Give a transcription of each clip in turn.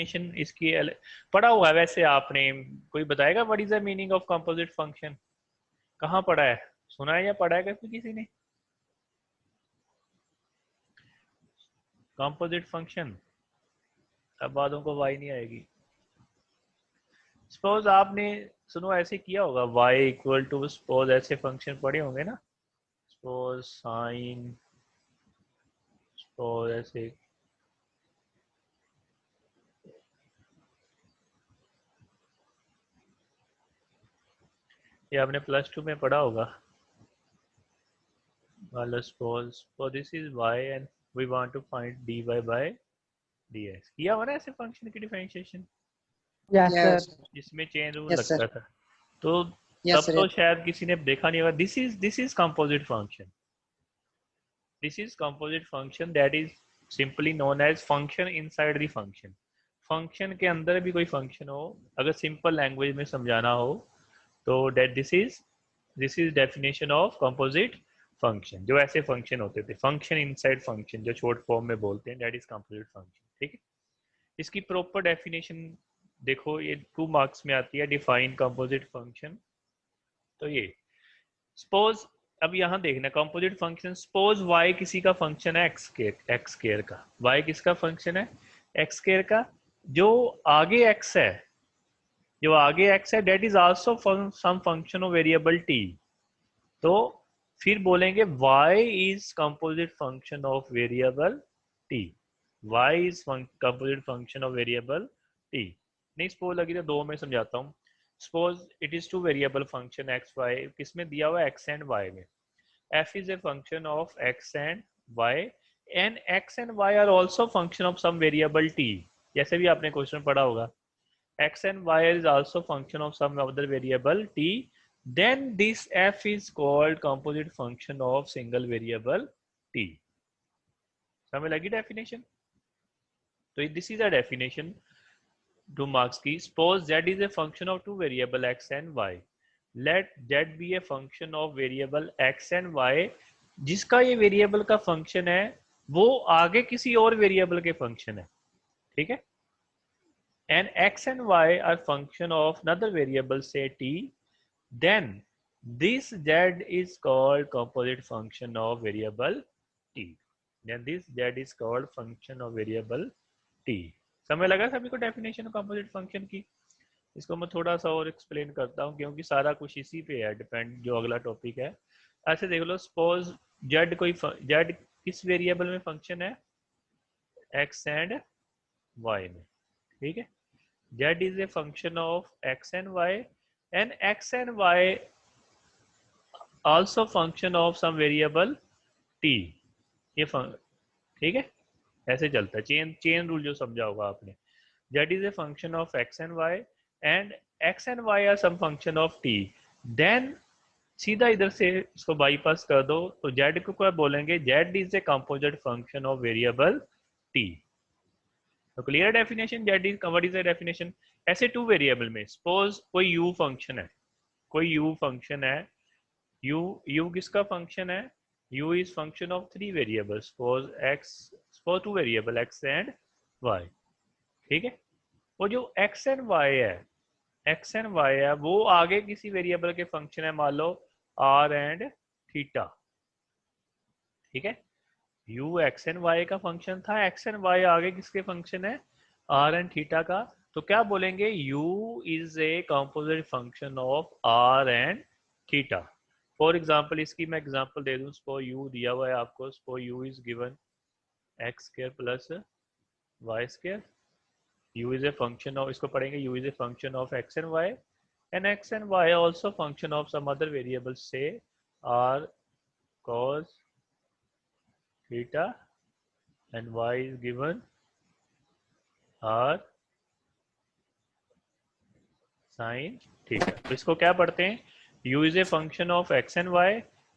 Definition इसकी पढ़ा हुआ है वैसे आपने, कोई बताएगा what is the meaning of composite function? कहाँ पढ़ा है, सुना है या पढ़ा है कभी किसी ने कंपोजिट फंक्शन? अब बातों को वाई नहीं आएगी। सपोज आपने सुनो ऐसे किया होगा y इक्वल टू, सपोज ऐसे फंक्शन पढ़े होंगे ना, सपोज साइन, सपोज ऐसे ये आपने +2 में पढ़ा होगा। suppose this is y and we want to find dy by dx, किया हुआ ना ऐसे फंक्शन की डिफरेंशिएशन Yes, sir. जिसमें चेन रूल Yes, sir. लगता था, तो Yes, तब sir. तो शायद किसी ने देखा नहीं होगा। This is composite function, this is composite function that is simply known as function inside the function. Function के अंदर भी कोई फंक्शन हो, अगर सिंपल लैंग्वेज में समझाना हो तो that this is definition of composite function. जो ऐसे फंक्शन होते थे, फंक्शन इनसाइड फंक्शन, जो शॉर्ट फॉर्म में बोलते हैं, दैट इज कंपोजिट फंक्शन। ठीक है, इसकी प्रॉपर डेफिनेशन देखो, ये 2 मार्क्स में आती है, डिफाइन कंपोजिट फंक्शन। तो ये सपोज अब यहाँ देखना कंपोजिट फंक्शन, सपोज y किसी का फंक्शन है एक्स स्केयर का, y किसका फंक्शन है एक्स स्केयर का, जो आगे x है, जो आगे x है that is also some function of variable t। तो फिर बोलेंगे y is composite function of variable t, y is composite function of variable t। नहीं सपोज लगी तो 2 में समझाता हूँ। Suppose it is two variable function x y, किसमें दिया हुआ है एक्स एंड वाई में। f is a function of x and y and x and y are also function of some variable t, जैसे भी आपने क्वेश्चन पढ़ा होगा, x and y is also function of some other variable t, then this f is called composite function of single variable t। समझ लगी definition? तो this is a definition 2 marks की। Suppose z is a function of 2 variable x and y, let z be a function of variable x and y, जिसका ये variable का function है वो आगे किसी और वेरिएबल के फंक्शन है। ठीक है, and x and y are function of another variable say t, then this z is called composite function of variable t, then this z is called function of variable t। समझ लगा सभी को definition composite function की? इसको मैं थोड़ा सा और एक्सप्लेन करता हूँ क्योंकि सारा कुछ इसी पे है डिपेंड, जो अगला टॉपिक है। ऐसे देख लो, सपोज z कोई z किस वेरिएबल में फंक्शन है x एंड y में। ठीक है, z is a function of x and y and x and y also function of some variable t। ये ठीक है, ऐसे चलता है, चेन रूल जो समझा होगा आपने। z is a function of x and y and x and y are some function of t, then सीधा इधर से इसको बाईपास कर दो तो z को क्या बोलेंगे, z is a composite function of variable t। तो clear definition, z is what is the definition. ऐसे 2 वेरिएबल में सपोज कोई u फंक्शन है, कोई u फंक्शन है, u किसका फंक्शन है, u is function of 3 variables, suppose 2 variable x and y। ठीक है, वो जो x एंड y है, x एंड y है, वो आगे किसी वेरिएबल के फंक्शन है, मान लो r एंड थीटा। ठीक है, u x एंड y का फंक्शन था, x एंड y आगे किसके फंक्शन है, r एंड थीटा का। तो क्या बोलेंगे, u is a composite function of r and theta. For example, इसकी मैं एग्जाम्पल दे दूं, सपोज u दिया हुआ है आपको, suppose u is given x square plus y square, u is a function of, इसको पढ़ेंगे, u is a function of x and y and x and y are also function of some other variables say r cos theta and y is given r sin theta। तो इसको क्या पढ़ते हैं, u is a function of x and y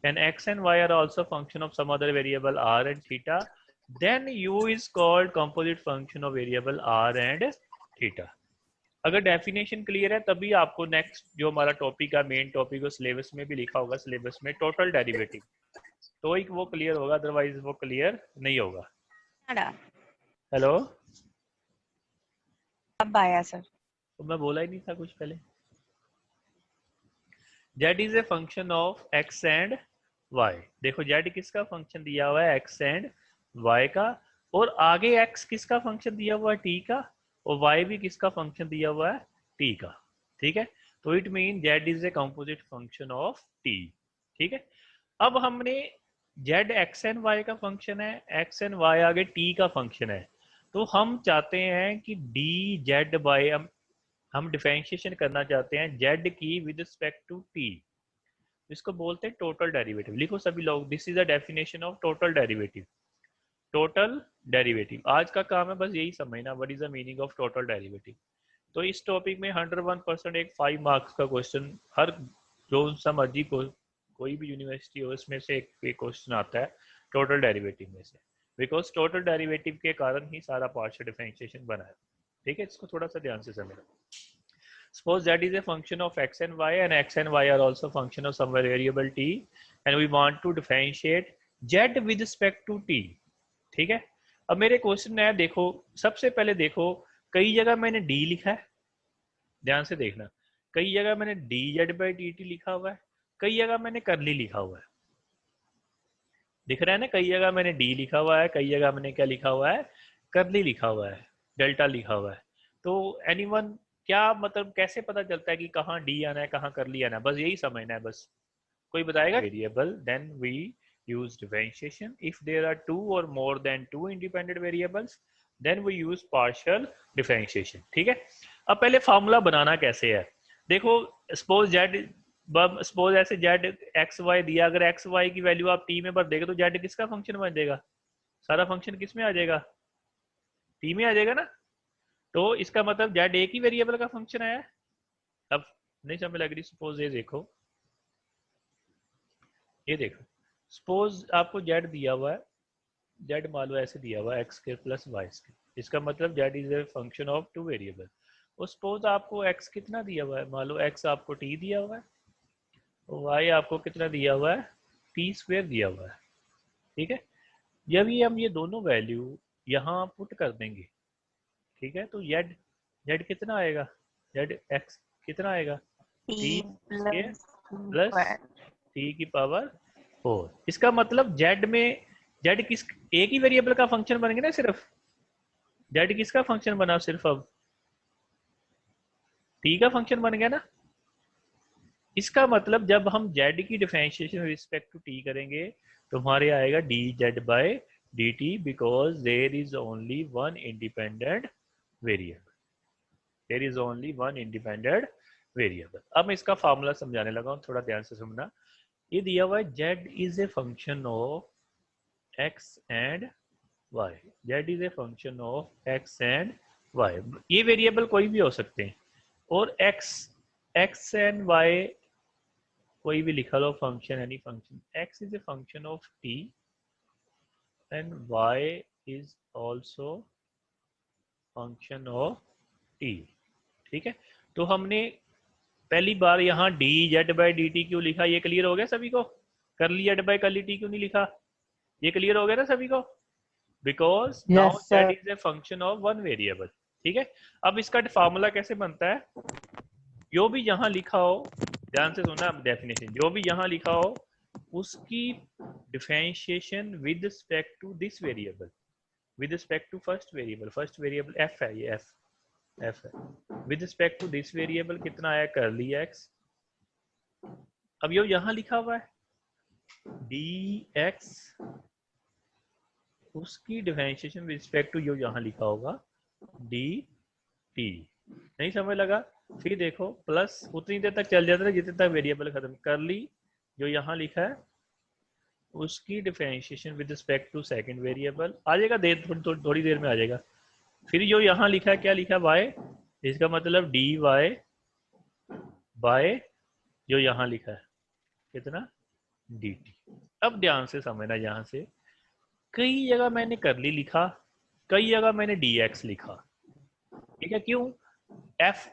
and x and y are also function of some other variable r and theta, then u is called composite function of variable r and theta। अगर definition clear है तभी आपको next जो हमारा topic है, main topic, वो syllabus में भी लिखा होगा, सिलेबस में टोटल डेरिवेटिव, तो ही वो क्लियर होगा, अदरवाइज वो क्लियर नहीं होगा। हेलो अब आया सर। तो मैं बोला ही नहीं था कुछ पहले। z is a function of x and y। देखो z किसका फंक्शन दिया हुआ है, x एंड y का, और आगे x किसका फंक्शन दिया हुआ है, t का, और y भी किसका फंक्शन दिया हुआ है, t का। ठीक है, तो it mean z is a composite function of t। ठीक है, अब हमने z x एंड y का फंक्शन है, x एंड y आगे t का फंक्शन है, तो हम चाहते हैं कि dz बाय, हम डिफरेंशिएशन करना चाहते हैं z की विद रिस्पेक्ट टू t। इसको बोलते हैं टोटल डेरिवेटिव। लिखो सभी लोग, this is a definition of total derivative. Total derivative आज का काम है बस यही समझना, what is the meaning of total derivative. तो इस टॉपिक में 101% एक 5 मार्क्स का क्वेश्चन, हर जो सा मर्जी को कोई भी यूनिवर्सिटी हो इसमें से एक क्वेश्चन आता है टोटल डेरिवेटिव में से, बिकॉज टोटल डेरिवेटिव के कारण ही सारा पार्शियल डिफरेंशिएशन बना है। ठीक है, इसको थोड़ा सा ध्यान से समझना। Suppose z is a function of x and y are also function of some variable t, and we want to differentiate z with respect to t। ठीक है, अब मेरे क्वेश्चन में है, देखो सबसे पहले देखो, कई जगह मैंने d लिखा है, ध्यान से देखना, कई जगह मैंने dz by dt लिखा हुआ है, कई जगह मैंने करली लिखा हुआ है। दिख रहा है ना, कई जगह मैंने d लिखा हुआ है, कई जगह मैंने क्या लिखा हुआ है, करली लिखा हुआ है, डेल्टा लिखा हुआ है। तो एनीवन, क्या मतलब कैसे पता चलता है कि कहाँ डी आना है कहाँ करली आना है, बस यही समझना है। बस कोई बताएगा, variable then we use differentiation if there are two or more than two independent variables, then we use partial differentiation. ठीक है, अब पहले फार्मूला बनाना कैसे है, देखो सपोज जेड, सपोज ऐसे जेड एक्स वाई दिया, अगर एक्स वाई की वैल्यू आप टी में भर देगा तो जेड किसका फंक्शन बन जाएगा, सारा फंक्शन किस में आ जाएगा, टी में आ जाएगा ना। तो इसका मतलब जेड एक ही वेरिएबल का फंक्शन आया है। अब नहीं समझ लग रही, सपोज ये देखो, ये देखो सपोज आपको जेड दिया हुआ है, जेड मान लो ऐसे दिया हुआ है x square plus y square, इसका मतलब z is a function of two variable. और सपोज आपको एक्स कितना दिया हुआ है, मान लो एक्स आपको टी दिया हुआ है, वाई आपको कितना दिया हुआ है, टी स्क्वायर दिया हुआ है। ठीक है, जब ये हम ये दोनों वैल्यू यहाँ पुट कर देंगे, ठीक है, तो जेड, जेड कितना आएगा, जेड एक्स कितना आएगा, टी स्क्वायर प्लस टी की पावर 4। इसका मतलब जेड में, जेड किस, एक ही वेरिएबल का फंक्शन बनेंगे ना सिर्फ, जेड किसका फंक्शन बना सिर्फ, अब टी का फंक्शन बन गया ना। इसका मतलब जब हम जेड की डिफरेंशिएशन रिस्पेक्ट टू टी करेंगे तो हमारे आएगा d z by d t, because there is only one independent variable, there is only one independent variable. अब मैं इसका फार्मूला समझाने लगा हूँ, थोड़ा ध्यान से सुनना। ये दिया हुआ है z is a function of x and y, z is a function of x and y, ये वेरिएबल कोई भी हो सकते हैं, और एक्स, एक्स एंड वाई कोई भी लिखा लो function, any function, x is a function of t and y is also function of t. ठीक है, तो हमने पहली बार यहाँ d z by d t क्यों लिखा, ये क्लियर हो गया सभी को, करली जेड बाई करली टी क्यों नहीं लिखा, ये क्लियर हो गया ना सभी को, because now Z is a function of one variable. ठीक है, अब इसका फार्मूला कैसे बनता है, जो भी यहाँ लिखा हो, ध्यान से सुनना डेफिनेशन, जो भी यहाँ लिखा हो उसकी differentiation with respect to this variable, with respect to first variable, first variable f है, ये एफ है, with respect to this variable कितना आया, करली एक्स। अब ये यहाँ लिखा हुआ है डी एक्स, उसकी डिफरेंशिएशन विद रिस्पेक्ट टू जो यहाँ लिखा होगा डी टी। नहीं समझ लगा, फिर देखो प्लस उतनी देर तक चल जाता है जितने तक वेरिएबल खत्म, करली जो यहाँ लिखा है उसकी differentiation with respect to second variable आ जाएगा, थोड़ी देर में आ जाएगा। फिर जो यहाँ लिखा है, क्या लिखा है, वाई, इसका मतलब डी वाई बाय जो यहाँ लिखा है कितना, डी टी। अब ध्यान से समझना, यहाँ से कई जगह मैंने करली लिखा, कई जगह मैंने डी एक्स लिखा। ठीक है, क्यों, एफ,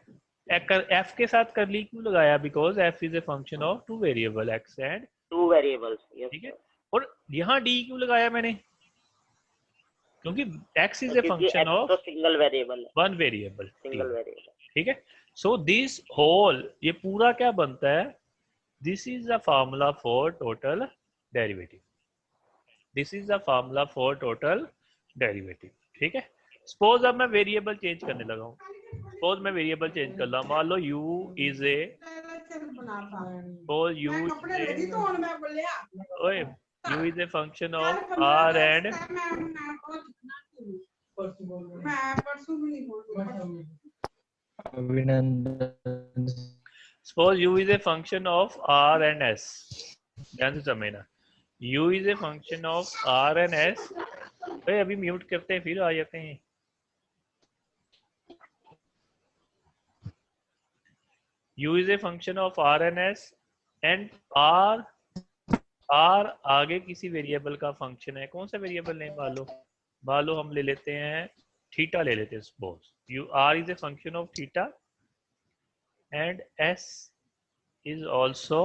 एफ के साथ करली क्यों लगाया, because F is a function of two variable x and two variables. ठीक है, और यहाँ डी क्यों लगाया मैंने, क्योंकि x is a function of तो सिंगल वेरिएबल है, वन वेरिएबल, सिंगल वेरिएबल। ठीक है। सो दिस होल, ये पूरा क्या बनता है, this is the formula for total derivative, this is the formula for total derivative, ठीक है। सपोज अब मैं वेरिएबल चेंज करने लगा हूँ, सपोज मैं वेरिएबल चेंज कर रहा, मान लो u is A, suppose u is ए, ओए u is a function of r and suppose u is a function of r and s, ध्यान से समझना, u is a function of r and s, भाई अभी mute करते हैं फिर आ जाते हैं। u is a function of r and s and r आगे किसी वेरिएबल का फंक्शन है, कौन सा वेरिएबल नेम मान लो हम ले लेते हैं थीटा ले लेते हैं, suppose u r is a function of theta and s is also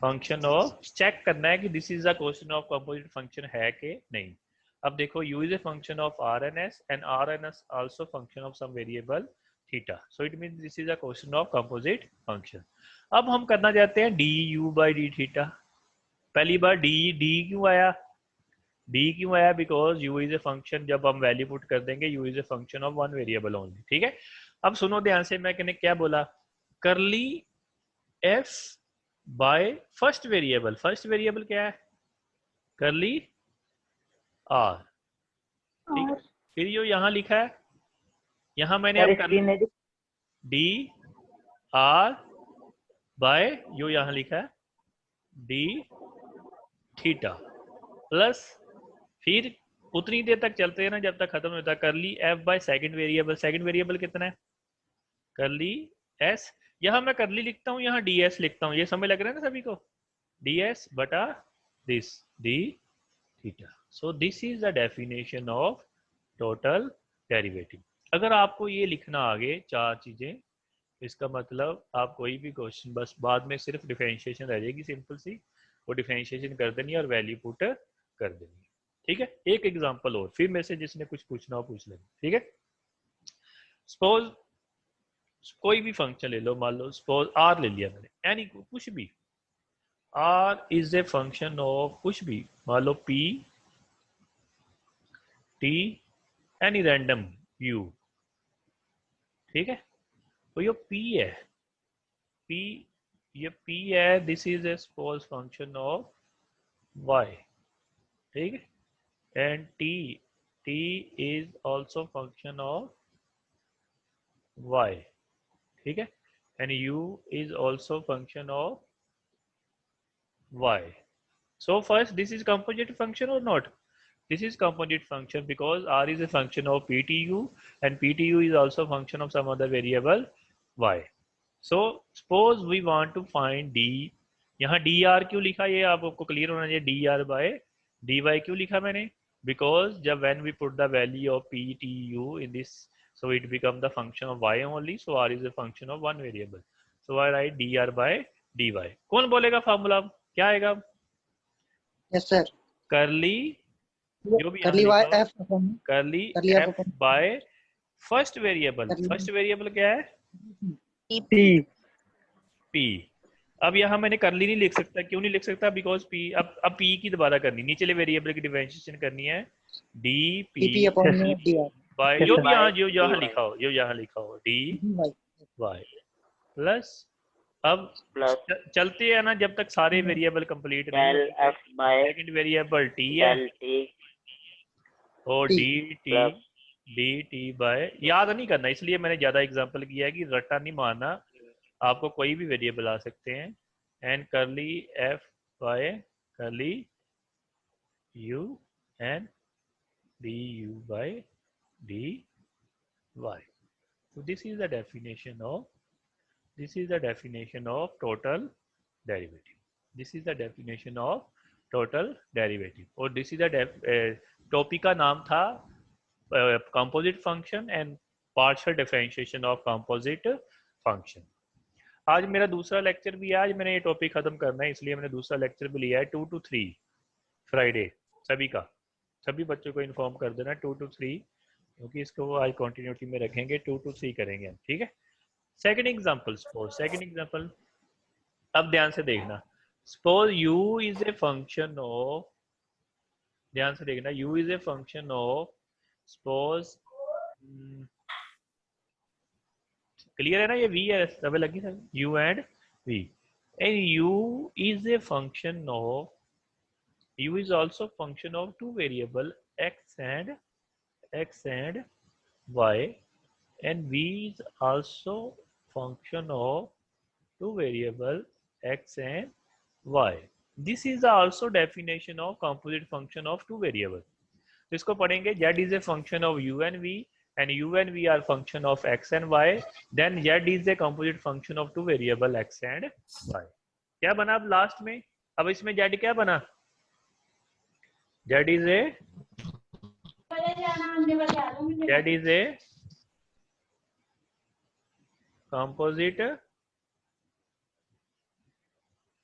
function of, check करना है कि this is the question of composite function है कि नहीं। अब देखो u is a function of r and s and r and s also function of some variable theta, so it means this is a question of composite function। अब हम करना चाहते हैं du by d theta, पहली बार d क्यों आया, because u is a function, जब हम वैल्यू पुट कर देंगे u is a function of one variable only, ठीक है। अब सुनो ध्यान से, मैंने क्या बोला, करली f बाय फर्स्ट वेरिएबल क्या है, करली r, ठीक है। फिर जो यहाँ लिखा है, यहाँ मैंने अब कर डी r बाय जो यहाँ लिखा है d थीटा प्लस, फिर उतनी देर तक चलते हैं ना जब तक खत्म होता है, करली f बाय सेकंड वेरिएबल कितना है, करली s, यहाँ मैं करली लिखता हूँ, यहाँ ds लिखता हूँ, ये समझ लग रहा है ना सभी को, ds बटा this d theta. So this is the definition of total derivative. अगर आपको ये लिखना आगे चार चीजें, इसका मतलब आप कोई भी क्वेश्चन, बस बाद में सिर्फ डिफरेंशिएशन रह जाएगी सिंपल सी, वो डिफरेंशिएशन कर देनी है और वैल्यू पुट कर देनी है, ठीक है। एक एग्जांपल और, फिर में से जिसने कुछ पूछना हो पूछ लेना, ठीक है। सपोज कोई भी फंक्शन ले लो, मान लो सपोज r ले लिया मैंने, यानी कुछ भी, r is a function of कुछ भी, मान लो p t any random u, ठीक है। तो ये p है, p, ये p है, this is A suppose function of y, ठीक है, and t is also function of y, ठीक है, and u is also function of y। So first, this is composite function or not? This is composite function because r is a function of ptu and ptu is also function of some other variable y. So suppose we want to find d, यहाँ dr क्यों लिखा, ये आपको clear होना चाहिए, dr by dy क्यों लिखा मैंने, because जब when we put the value of ptu in this, so it become the function of y only, so r is a function of one variable, so I write dr by dy। कौन बोलेगा formula, क्या आएगा, yes sir, करली, जो भी करली Y F upon करली f bye first variable क्या है, पी। अब यहाँ मैंने करली नहीं लिख सकता, क्यों नहीं लिख सकता, बिकॉज पी, अब पी की दोबारा करनी, नीचे वेरिएबल की डिफरेंशिएशन करनी है, डी पी बाय जो भी यहाँ लिखा हो, डी वाई प्लस, अब चलते हैं ना जब तक सारे वेरिएबल कंप्लीट नहीं, सेकंड वेरिएबल टी है और डी टी बाय, याद नहीं करना, इसलिए मैंने ज्यादा एग्जांपल किया है कि रट्टा नहीं मारना, आपको कोई भी वेरिएबल आ सकते हैं, and curly f by curly u and d u by d y. So this is the definition of total derivative. This is the definition of total derivative. और this is the टॉपिक का नाम था composite function and partial differentiation of composite function। आज मेरा दूसरा lecture भी है, आज मैंने ये टॉपिक खत्म करना है, इसलिए मैंने दूसरा लेक्चर भी लिया है 2 to 3 फ्राइडे सभी का, सभी बच्चों को इन्फॉर्म कर देना 2 to 3, क्योंकि इसको आज कंटिन्यूटी में रखेंगे, 2 to 3 करेंगे हम, ठीक है। Second example, suppose second example, अब ध्यान से देखना, suppose u is a function of, ध्यान से देखना, u is a function of, suppose clear है ना, ये v है, सब लगी sir, u and v, and u is a function of, u is also function of two variable x and y, and v is also function of two variable x and y. This is also definition of composite function of two variable. तो इसको पढ़ेंगे, z is a function of u and v, and u and v are function of x and y, then z is a composite function of two variable x and y. क्या बना अब last में, अब इसमें z क्या बना, z is a composite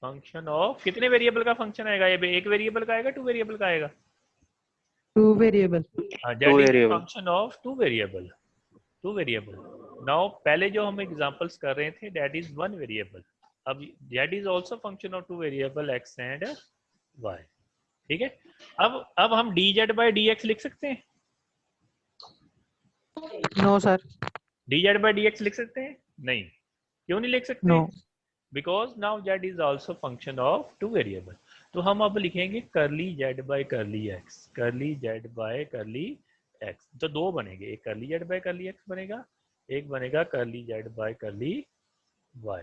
function of, कितने variable का फंक्शन आएगा, ये एक वेरिएबल का आएगा, टू वेरिएबल का आएगा, two variable, z is function of two variable, two variable. Now पहले जो हम एग्जांपल्स कर रहे थे दैट इज वन वेरिएबल, अब z is also function of two variable x and y, ठीक है। अब हम dz by dx लिख सकते हैं, no sir, dz by dx लिख सकते हैं, नहीं, क्यों नहीं लिख सकते, no, because now z is also function of two variable। तो हम अब लिखेंगे करली z by करली x, करली z by करली x, तो दो बनेंगे, एक करली z by करली x बनेगा, एक बनेगा करली z by करली y।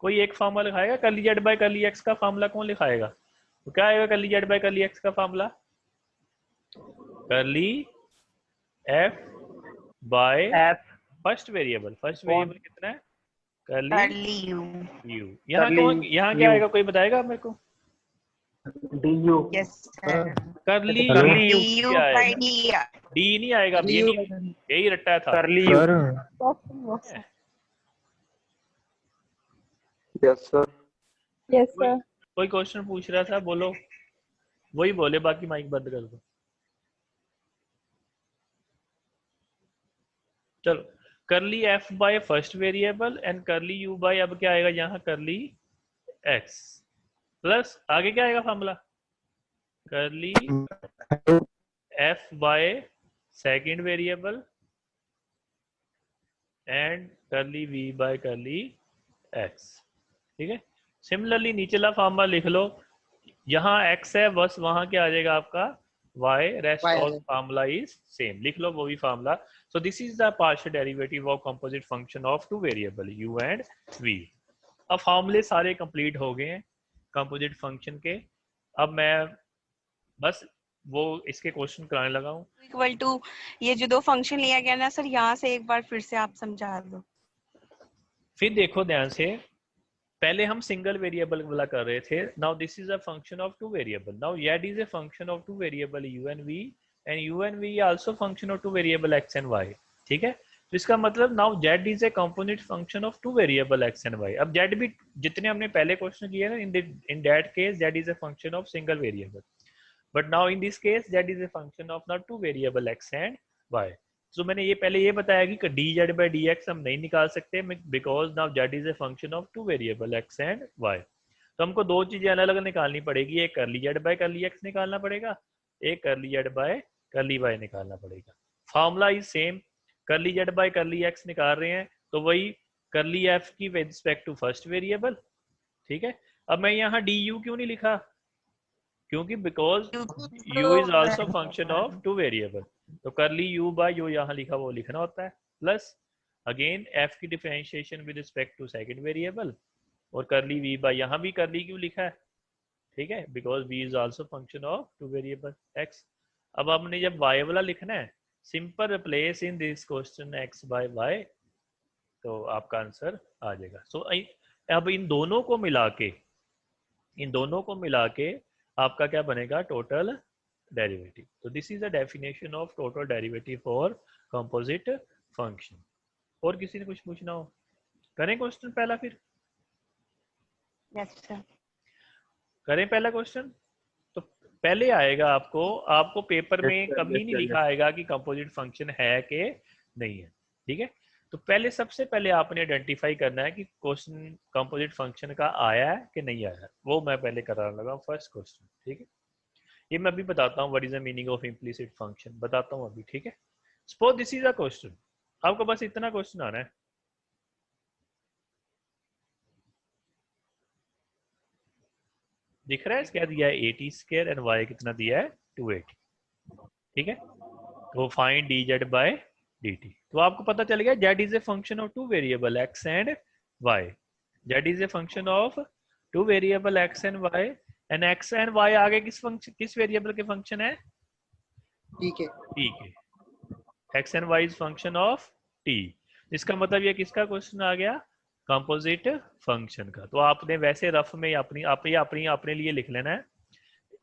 कोई एक फार्मूला लिखाएगा करली z by करली x का, फार्मूला कौन लिखाएगा, तो क्या आएगा करली z by करली x का फार्मूला, करली f by first variable, first variable कितना है, करली u, यहाँ कौन, यहाँ क्या आएगा, कोई बताएगा मेरे को, करली u क्या आएगा, d नहीं आएगा, यही रट्टा था, करली यस सर, कोई क्वेश्चन पूछ रहा था, बोलो, वही बोले, बाकी माइक बंद कर दो। चलो, curly f by first variable and curly u by, अब क्या आएगा यहाँ, करली x प्लस आगे क्या आएगा फार्मूला, करली f by second variable and करली v बाय करली x, ठीक है। सिमिलरली नीचेला फार्मूला लिख लो, यहाँ x है बस, वहां क्या आ जाएगा आपका y, rest of formula is same, लिख लो वो भी formula. So this is the partial derivative of composite function of two variable u and v। अब फार्मूले सारे कंप्लीट हो गए हैं कंपोजिट फंक्शन के, अब मैं बस वो इसके क्वेश्चन कराने लगा हूँ। इक्वल टू ये जो दो फंक्शन लिया गया ना सर, यहाँ से एक बार फिर से आप समझा दो। फिर देखो ध्यान से, पहले हम सिंगल वेरिएबल वाला कर रहे थे, now this is a function of two variable, now z is a function of two variable u and v also function of two variable x and y, ठीक है। तो इसका मतलब now z is a component function of two variable x and y। अब z भी जितने हमने पहले क्वेश्चन किए ना, in that case z is a function of single variable, but now in this case z is a function of not to variable x and y। तो मैंने ये पहले ये बताया कि dz by dx हम नहीं निकाल सकते, because now z is a function of two variable x and y। तो हमको दो चीजें अलग अलग निकालनी पड़ेगी, एक करली z by करली x निकालना पड़ेगा, एक करली z by करली y निकालना पड़ेगा। फार्मूला इज सेम, करली z by करली x निकाल रहे हैं तो वही करली f की with respect to first variable, ठीक है। अब मैं यहाँ du क्यों नहीं लिखा, क्योंकि because u is also function of two variable, तो करली u बाय u यहाँ लिखा वो लिखना होता है, प्लस अगेन f की differentiation with respect to second variable, और करली v बाय यहाँ भी करली क्यों लिखा है, ठीक है, because v is also function of two variable x। अब हमने जब y वाला लिखना है, simple replace in this question x by y, तो आपका आंसर आ जाएगा। सो अब इन दोनों को मिला के आपका क्या बनेगा, टोटल डेरिवेटिव। तो this is the definition of total derivative for composite function. और किसी ने कुछ पूछना हो, करें क्वेश्चन पहला, फिर यस सर, करें पहला क्वेश्चन। तो पहले आएगा आपको, आपको पेपर में कभी नहीं लिखा आएगा कि कंपोजिट फंक्शन है कि नहीं है, ठीक है। तो पहले सबसे पहले आपने आइडेंटिफाई करना है कि क्वेश्चन कंपोजिट फंक्शन का आया है कि नहीं आया है, वो मैं पहले कराने लगा फर्स्ट क्वेश्चन, ठीक है। ये मैं अभी बताता हूँ what is the meaning of implicit function, बताता हूँ अभी, ठीक है। Suppose this is a question, आपको बस इतना क्वेश्चन आना है, दिख रहा है क्या दिया है 80 स्क्वायर एंड y कितना दिया है 280, ठीक है। तो find d z by d t, तो आपको पता चल गया z is a function of two variable x and y, z is a function of two variable x and y, and x and y आगे किस फंक्शन, किस variable के function है, ठीक है। टी के, x and y is function of t. इसका मतलब ये किसका क्वेश्चन आ गया, कंपोजिट फंक्शन का। तो आपने वैसे रफ में अपनी अपने लिए लिख लेना है,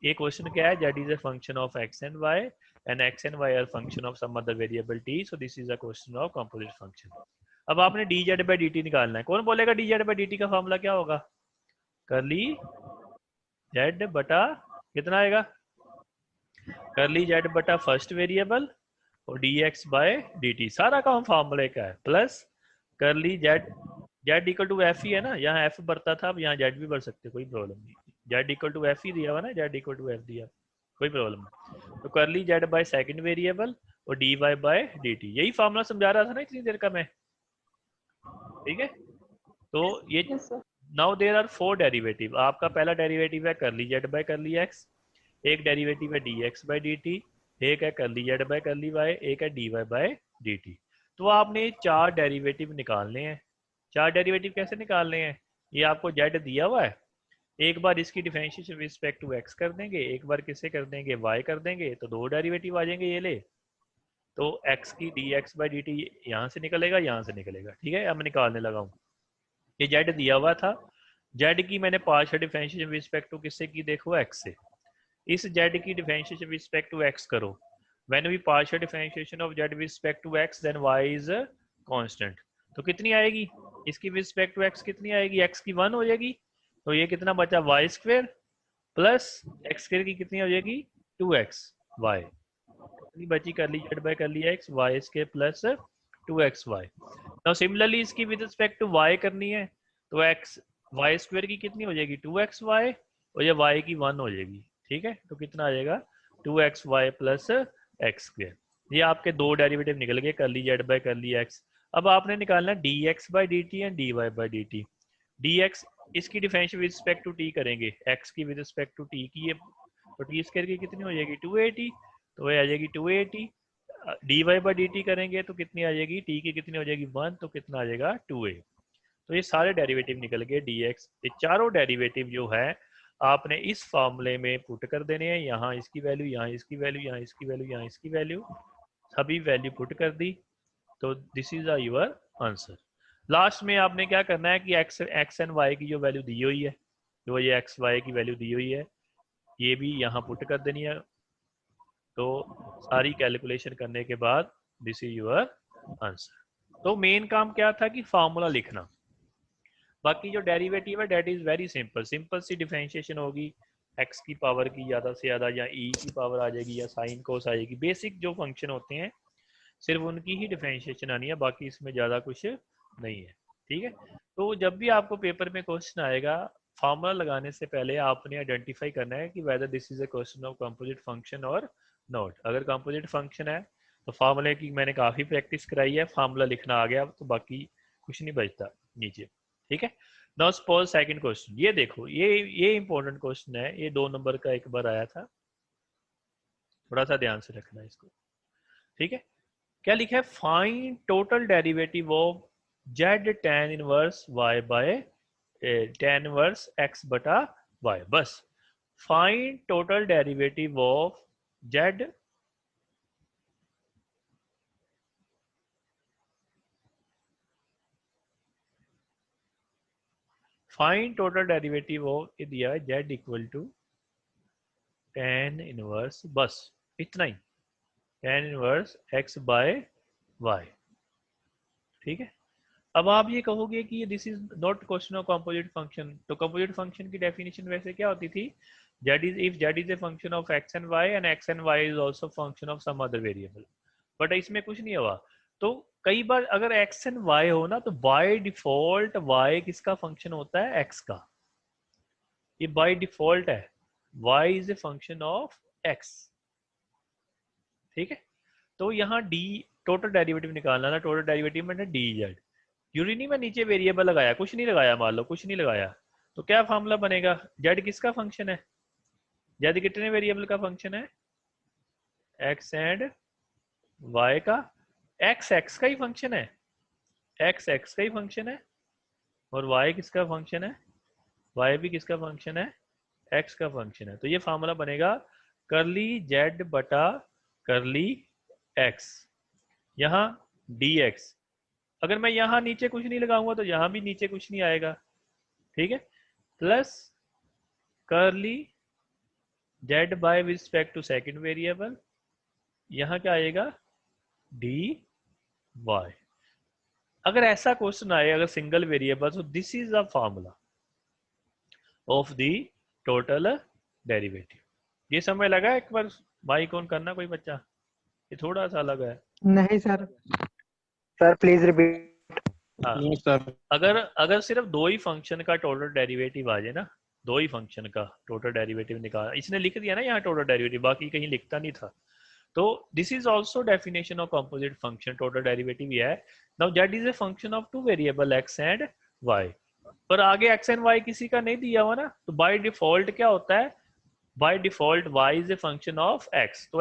ये क्वेश्चन क्या है, z is a function of x and y and x and y are function of some other variable t, so this is a question of composite function. अब आपने d z by d t निकालना है, कौन बोलेगा d z by d t का formula क्या होगा, करली जेड बटा कितना आएगा, करली जेड बटा फर्स्ट वेरिएबल और d x by d t, सारा काम फॉर्मूले का है, plus curly z, z equal to f ही है ना, यहाँ एफ बढ़ता था, अब यहाँ जेड भी बढ़ सकते, कोई प्रॉब्लम नहीं, जेड इक्वल टू एफ ही दिया हुआ ना, जेड इक्वल टू एफ दिया, कोई प्रॉब्लम नहीं। तो curly z by second variable और d y by d t, यही फॉर्मूला समझा रहा था ना इतनी देर का मैं, ठीक है। तो ये नाउ देयर आर 4 डेरिवेटिव, आपका पहला डेरिवेटिव है curly z by curly x, एक डेरिवेटिव है d x by d t, एक है curly z by curly y, एक है d y by d t. तो आपने 4 डेरिवेटिव निकालने हैं। 4 डेरिवेटिव कैसे निकालने हैं, ये आपको जेड दिया हुआ है, एक बार इसकी डिफरेंशिएशन रिस्पेक्ट टू एक्स कर देंगे, एक बार किससे कर देंगे वाई कर देंगे, तो 2 डेरिवेटिव आ जाएंगे ये ले। तो एक्स की D x by d T यहाँ से निकलेगा, यहाँ से निकलेगा, ठीक है। अब मैं निकालने लगा हूँ, ये जेड दिया हुआ था, जेड की मैंने पार्शियल डिफरेंशिएशन रिस्पेक्ट टू किससे की, देखो एक्स से, इस जेड की डिफरेंशिएशन रिस्पेक्ट टू एक्स करो, when we partial differentiation of z respect to x then y is constant, तो कितनी आएगी, इसकी रिस्पेक्ट टू एक्स कितनी आएगी, एक्स की 1 हो जाएगी, तो ये कितना बचा y square plus x square की कितनी हो जाएगी 2x वाई, कितनी बची कर ली z by curly x, y square plus 2x y. Now similarly इसकी विद रिस्पेक्ट टू वाई करनी है, तो एक्स वाई स्क्वेयर की कितनी हो जाएगी 2x वाई और ये वाई की 1 हो जाएगी, ठीक है। तो कितना आ जाएगा 2x Y plus x square, ये आपके 2 डेरिवेटिव निकल गए, कर ली z by curly x. अब आपने निकालना d x by d t and d y by d t, d x इसकी differential with respect to t करेंगे, एक्स की विद रिस्पेक्ट टू टी की, ये तो टी स्क्वायर की कितनी हो जाएगी 280, तो ये आ जाएगी 280, d y by d t करेंगे तो कितनी आ जाएगी, टी की कितनी हो जाएगी 1, तो कितना आ जाएगा 2a। तो ये सारे डेरिवेटिव निकल गए डी एक्स, ये चारों डेरिवेटिव जो है आपने इस फॉर्मूले में पुट कर देने हैं, यहाँ इसकी वैल्यू, यहाँ इसकी वैल्यू, यहाँ इसकी वैल्यू, यहाँ इसकी वैल्यू, सभी वैल्यू पुट कर दी, तो this is your answer. Last में आपने क्या करना है कि एक्स एंड वाई की जो वैल्यू दी हुई है, जो ये एक्स वाई की वैल्यू दी हुई है, ये भी यहाँ पुट कर देनी है, तो सारी कैलकुलेशन करने के बाद दिस इज योर आंसर। तो मेन काम क्या था कि फार्मूला लिखना, बाकी जो डेरिवेटिव है that is very simple, simple सी डिफरेंशिएशन होगी, एक्स की पावर की ज़्यादा से ज़्यादा या ई की पावर आ जाएगी या साइन कोस आएगी, बेसिक जो फंक्शन होते हैं सिर्फ उनकी ही डिफरेंशिएशन आनी है, बाकी इसमें ज़्यादा कुछ नहीं है, ठीक है। तो जब भी आपको पेपर में क्वेश्चन आएगा, फार्मूला लगाने से पहले आपने आइडेंटिफाई करना है कि whether this is a question of composite function और नॉट। अगर कंपोजिट फंक्शन है तो फार्मूले की मैंने काफ़ी प्रैक्टिस कराई है, फार्मूला लिखना आ गया तो बाकी कुछ नहीं बचता नीचे, ठीक है। नाउ सपोज सेकंड क्वेश्चन, ये देखो, ये इंपॉर्टेंट क्वेश्चन है, ये 2 नंबर का एक बार आया था, थोड़ा सा ध्यान से रखना है इसको, ठीक है। क्या लिखा है, find total derivative of z tan inverse y by tan inverse x बटा y, बस find total derivative of z find total derivative of, ये दिया है z equal to tan inverse, बस इतना ही, tan inverse x by y, ठीक है। अब आप ये कहोगे कि this is not question of composite function, तो कंपोजिट फंक्शन की डेफिनेशन वैसे क्या होती थी Z is if Z is a function of x and y and x and y is also function of some other variable, but इसमें कुछ नहीं हुआ। तो कई बार अगर x एंड y हो ना तो बाय डिफॉल्ट y किसका फंक्शन होता है, x का। ये बाय डिफॉल्ट है, y is a function of x, ठीक है। तो यहाँ d टोटल डेरिवेटिव निकालना था, टोटल डेरिवेटिव में डी जेड, यूरी नहीं, मैं नीचे वेरिएबल लगाया, कुछ नहीं लगाया, मान लो कुछ नहीं लगाया, तो क्या फार्मूला बनेगा, z किसका फंक्शन है, z कितने वेरिएबल का फंक्शन है, x एंड y का, x का ही फंक्शन है, x का ही फंक्शन है, और y किसका फंक्शन है, y भी किसका फंक्शन है, x का फंक्शन है। तो ये फार्मूला बनेगा करली z बटा करली x, यहाँ dx। अगर मैं यहाँ नीचे कुछ नहीं लगाऊंगा तो यहाँ भी नीचे कुछ नहीं आएगा, ठीक है, plus curly z by with respect to second variable, यहाँ क्या आएगा dy। अगर ऐसा क्वेश्चन आए अगर सिंगल वेरिएबल, तो this is the formula of the total derivative. ये समय लगा एक बार माइक ऑन करना कोई बच्चा, ये थोड़ा सा अलग है। नहीं सर। Sir please repeat. हाँ, सर अगर सिर्फ दो ही फंक्शन का टोटल डेरिवेटिव आ जाए ना, दो ही फंक्शन का टोटल डेरिवेटिव निकाल, इसने लिख दिया ना यहाँ टोटल डेरिवेटिव, बाकी कहीं लिखता नहीं था, तो this is also definition of composite function, total derivative ये है। Now z is a function of two variable x and y, पर आगे x एंड y किसी का नहीं दिया हुआ ना, तो बाय डिफॉल्ट क्या होता है, by default y is a function of x, तो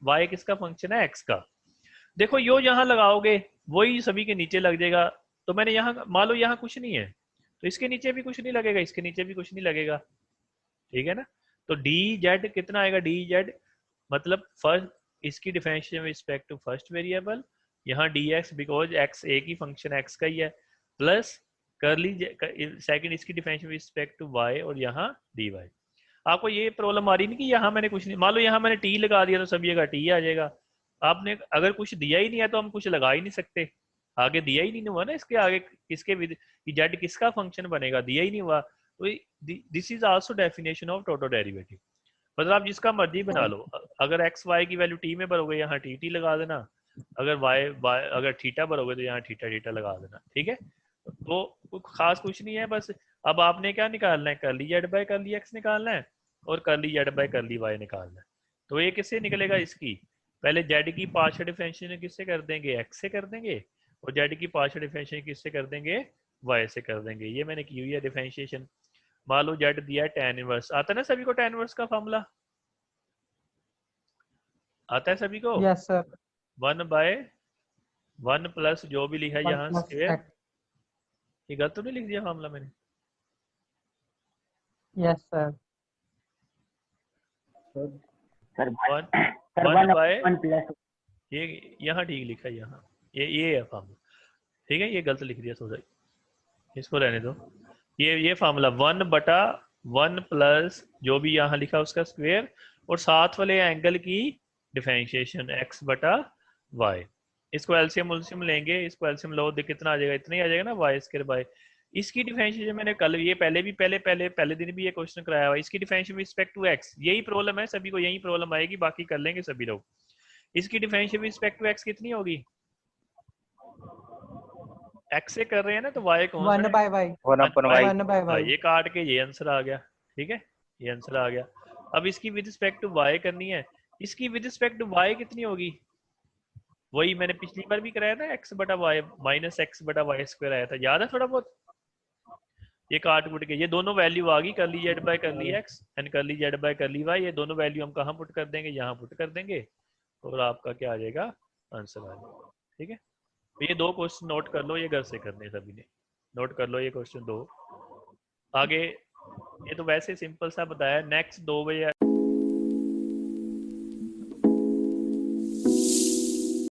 y किसका फंक्शन है, x का। देखो यो यहाँ लगाओगे वही सभी के नीचे लग जाएगा, तो मैंने यहाँ मान लो यहाँ कुछ नहीं है तो इसके नीचे भी कुछ नहीं लगेगा, इसके नीचे भी कुछ नहीं लगेगा, ठीक है ना। तो dz कितना आएगा, dz मतलब फर्स्ट इसकी differentiation with respect to first variable, यहाँ dx बिकॉज x एक ही फंक्शन x का ही है, प्लस करली सेकंड इसकी differentiation with respect to y, और यहाँ dy। आपको ये प्रॉब्लम आ रही नहीं कि यहाँ मैंने कुछ नहीं, मान लो यहाँ मैंने t लगा दिया तो सभी जगह t आ जाएगा। आपने अगर कुछ दिया ही नहीं है तो हम कुछ लगा ही नहीं सकते, आगे दिया ही नहीं हुआ ना, इसके आगे किसके z किसका फंक्शन बनेगा, दिया ही नहीं हुआ। तो this is also definition of total derivative, मतलब आप जिसका मर्जी बना लो, अगर एक्स वाई की वैल्यू टी में भरोगे यहाँ टी लगा देना, अगर वाई अगर थीटा भरोगे तो यहाँ थीटा लगा देना, ठीक है। तो खास कुछ नहीं है, बस अब आपने क्या निकालना है, curly z by curly x निकालना है और करली जेड बाय करली वाई निकालना है। तो ये किससे निकलेगा, इसकी पहले जेड की पार्शियल डिफरेंशिएशन किससे कर देंगे, एक्स से कर देंगे, और जेड की पार्शियल डिफरेंशिएशन किससे कर देंगे, वाई से कर देंगे। ये मैंने की हुई है डिफरेंशिएशन। मान लो जेड दिया है tan इनवर्स, आता है ना सभी को tan इनवर्स का फॉर्मूला, आता है सभी को, यस सर। 1/1 प्लस जो भी लिखा है यहाँ Plus स्क्वायर, X. ये गलत तो नहीं लिख दिया फॉर्मूला मैंने, yes sir. Sir 1 by 1 plus, ये यहाँ ठीक लिखा है, यहाँ ये है फॉर्मूला, ठीक है, ये गलत लिख दिया थोड़ा, इसको रहने दो। ये फार्मूला 1/1 प्लस जो भी यहाँ लिखा उसका स्क्वायर, और साथ वाले एंगल की डिफरेंशिएशन x बटा y। इसको एलसीएम उलसीएम लेंगे, इसको एलसीएम लो तो कितना आ जाएगा, इतना ही आ जाएगा ना, y स्क्वायर बाय। इसकी डिफरेंशिएशन मैंने कल ये पहले दिन भी ये क्वेश्चन कराया हुआ, इसकी differentiation with respect to x, यही प्रॉब्लम है सभी को, यही प्रॉब्लम आएगी, बाकी कर लेंगे सभी लोग। इसकी differentiation with respect to x कितनी होगी, x से कर रहे हैं ना, तो y कौन सा 1 है, by y. 1 by y. ये काट के ये आंसर आ गया, ठीक है, ये आंसर आ गया। अब इसकी विद रिस्पेक्ट टू y करनी है, इसकी विद रिस्पेक्ट टू y कितनी होगी, वही मैंने पिछली बार भी कराया था, x बटा y माइनस x बटा y स्क्वायर आया था, याद है थोड़ा बहुत। ये काट कुट के ये दोनों वैल्यू आ गई, करली जेड बाय करली x एंड करली जेड बाय करली y, ये दोनों वैल्यू हम कहाँ पुट कर देंगे, यहाँ पुट कर देंगे, और आपका क्या आ जाएगा, आंसर आ जाएगा, ठीक है। तो ये दो क्वेश्चन नोट कर लो, ये घर से करने सभी ने, नोट कर लो ये क्वेश्चन दो। आगे ये तो वैसे सिंपल सा बताया, नेक्स्ट 2 बजे